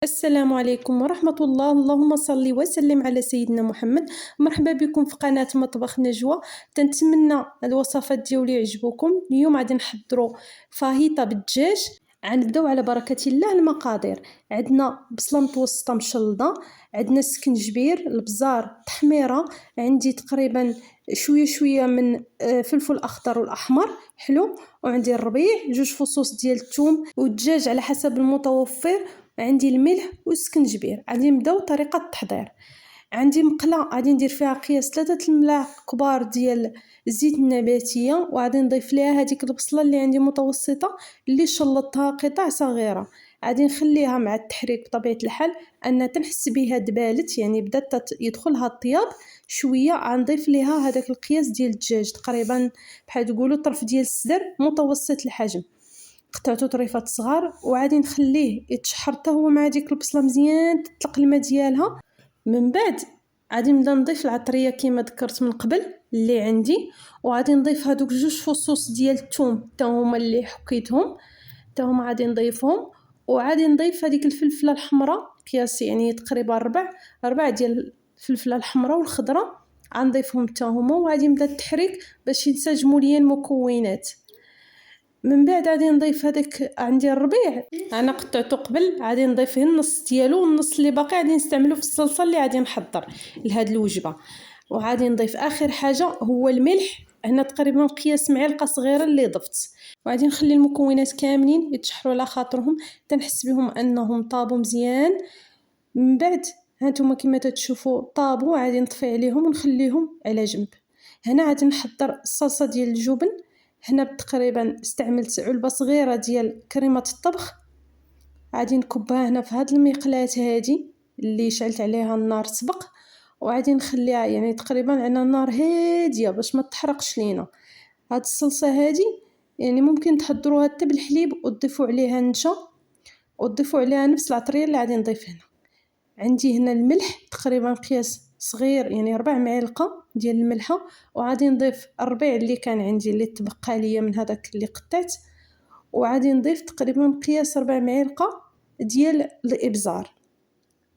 السلام عليكم ورحمة الله. اللهم صل وسلم على سيدنا محمد. مرحبا بكم في قناة مطبخ نجوى. تنتمنى الوصفات ديالي يعجبوكم. اليوم غادي نحضروا فاهيتا بالدجاج. غنبداو على بركة الله. المقادير: عندنا بصله متوسطه مشلضه، عندنا السكنجبير، البزار، التحميره، عندي تقريبا شويه من فلفل اخضر والاحمر حلو، وعندي الربيع، 2 فصوص ديال الثوم، والدجاج على حسب المتوفر، عندي الملح والسكنجبير. غادي نبداو طريقه التحضير. عندي مقله غادي ندير فيها قياس 3 الملاعق كبار ديال الزيت النباتيه، وغادي نضيف ليها هذيك البصله اللي عندي متوسطه اللي شلطتها قطع صغيره. غادي نخليها مع التحريك بطبيعه الحال ان تنحس بها دبالت، يعني بدات يدخلها الطياب شويه. غنضيف ليها هذاك القياس ديال الدجاج تقريبا بحال تقولوا طرف ديال الصدر متوسط الحجم، قطعته طريفات صغار، وعادي نخليه يتشحر حتى هو مع ديك البصله مزيان تطلق الماء ديالها. من بعد غادي نبدا نضيف العطريه كما ذكرت من قبل اللي عندي، وغادي نضيف هذوك 2 فصوص ديال الثوم حتى هما اللي حكيتهم، حتى هما غادي نضيفهم. وعادي نضيف هذيك الفلفله الحمراء قياس يعني تقريبا ربع ديال الفلفله الحمراء والخضراء، غنضيفهم حتى هما. وغادي نبدا التحريك باش ينسجموا ليا المكونات. من بعد غادي نضيف هذاك عندي الربيع انا قطعته قبل، غادي نضيف النص ديالو، والنص اللي باقي غادي نستعملو في الصلصه اللي غادي نحضر لهاد الوجبه. وغادي نضيف اخر حاجه هو الملح، هنا تقريبا قياس معلقه صغيره اللي ضفت. وغادي نخلي المكونات كاملين يتشحروا على خاطرهم تنحس بهم انهم طابوا مزيان. من بعد هانتوما كما تتشوفوا طابوا، غادي نطفي عليهم ونخليهم على جنب. هنا غادي نحضر الصلصه ديال الجبن. هنا تقريبا استعملت علبه صغيره ديال كريمه الطبخ، غادي نكبها هنا في هاد المقلاة هادي اللي شعلت عليها النار سبق، وغادي نخليها يعني تقريبا على نار هاديه باش ما تحرقش لينا. هاد الصلصه هادي يعني ممكن تحضروها حتى بالحليب وتضيفوا عليها نشا، وتضيفوا عليها نفس العطريه اللي غادي نضيف هنا. عندي هنا الملح تقريبا قياس صغير يعني 4 معالق ديال الملحه، وغادي نضيف الربيع اللي كان عندي اللي تبقى ليا من هذاك اللي قطعت، وغادي نضيف تقريبا قياس 4 معالق ديال الابزار.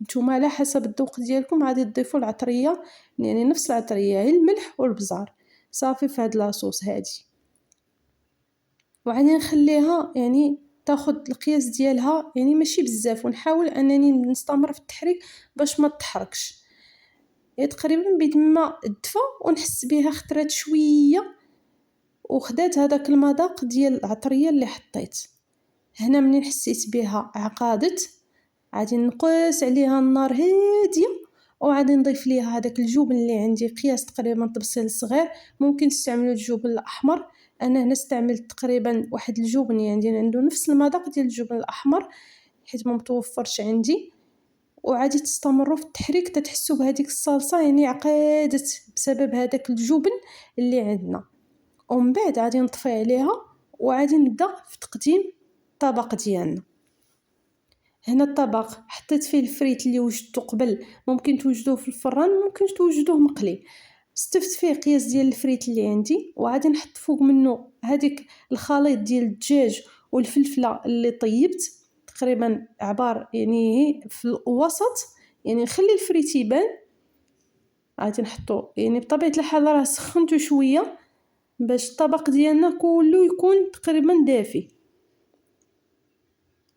نتوما على حسب الذوق ديالكم غادي تضيفوا العطريه، يعني نفس العطريه هي الملح والبزار صافي في هاد لاصوص هادي. وغادي نخليها يعني تاخد القياس ديالها يعني ماشي بزاف، ونحاول انني نستمر في التحريك باش ما تحرقش. يعني تقريبا بيد ما دفى ونحس بها خطرات شويه وخدات هذاك المذاق ديال العطريه اللي حطيت. هنا منين حسيت بها عقادت، غادي نقص عليها النار هاديه، وغادي نضيف ليها هذاك الجبن اللي عندي قياس تقريبا طبسيل صغير. ممكن تستعملوا الجبن الاحمر، انا هنا استعملت تقريبا واحد الجبن يعني عنده نفس المذاق ديال الجبن الاحمر حيت ما متوفرش عندي. وعادي تستمروا في التحريك تتحسوا بهذيك الصلصه يعني عقادت بسبب هذاك الجبن اللي عندنا. ومن بعد غادي نطفي عليها وغادي نبدا في تقديم الطبق ديالنا. هنا الطبق حطيت فيه الفريت اللي وجدته قبل، ممكن توجدوه في الفران، ممكن توجدوه مقلي. استفت فيه قياس ديال الفريت اللي عندي، وغادي نحط فوق منه هذيك الخليط ديال الدجاج والفلفله اللي طيبت تقريبا عبار يعني في الوسط، يعني نخلي الفريت يبان. غادي نحطو يعني بطبيعه الحال راه سخنته شويه باش الطبق ديالنا كله يكون تقريبا دافي.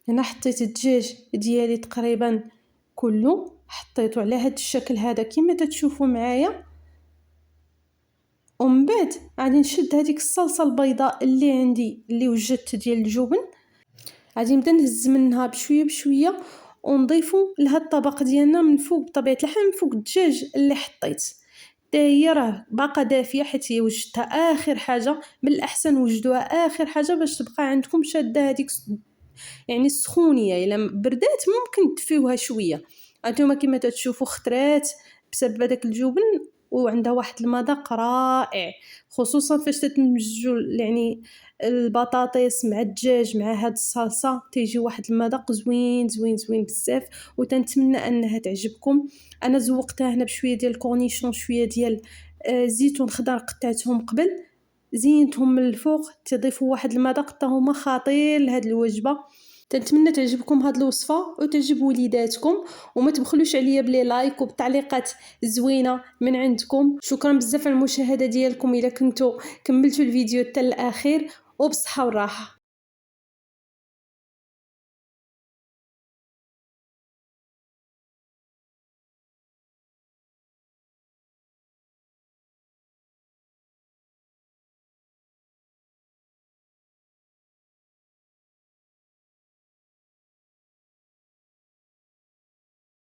هنا حطيت الدجاج ديالي تقريبا كله، حطيته على هذا الشكل هذا كما تتشوفوا معايا. ومن بعد غادي نشد هذيك الصلصه البيضاء اللي عندي اللي وجدت ديال الجبن، غادي نبدا نهز منها بشويه بشويه ونضيفو لهاد الطبق ديالنا من فوق بطبيعه الحال، من فوق الدجاج اللي حطيت. حتى هي راه باقا دافيه حيت هي وجدتها اخر حاجه، من الاحسن وجدوها اخر حاجه باش تبقى عندكم شاده هذيك يعني السخونيه. الا بردات ممكن تدفيوها شويه. هانتوما كما تتشوفوا خطرات بسبب هذاك الجبن، وعندها واحد المذاق رائع، خصوصا فاش تتمزجوا يعني البطاطس مع الدجاج مع هاد الصلصه تيجي واحد المذاق زوين زوين زوين بزاف. وتنتمنى انها تعجبكم. انا زوقتها هنا بشويه ديال الكورنيشون، شويه ديال زيتون خضر قطعتهم قبل، زينتهم من الفوق تضيفوا واحد المذاق حتى هما خطير لهاد الوجبه. تنتمنى تعجبكم هاد الوصفه وتعجب وليداتكم، وما تبخلوش عليا بلي لايك وبتعليقات زوينه من عندكم. شكرا بزاف على المشاهده ديالكم، الا كنتو كملتوا الفيديو حتى الاخير، وبصحه وراحه.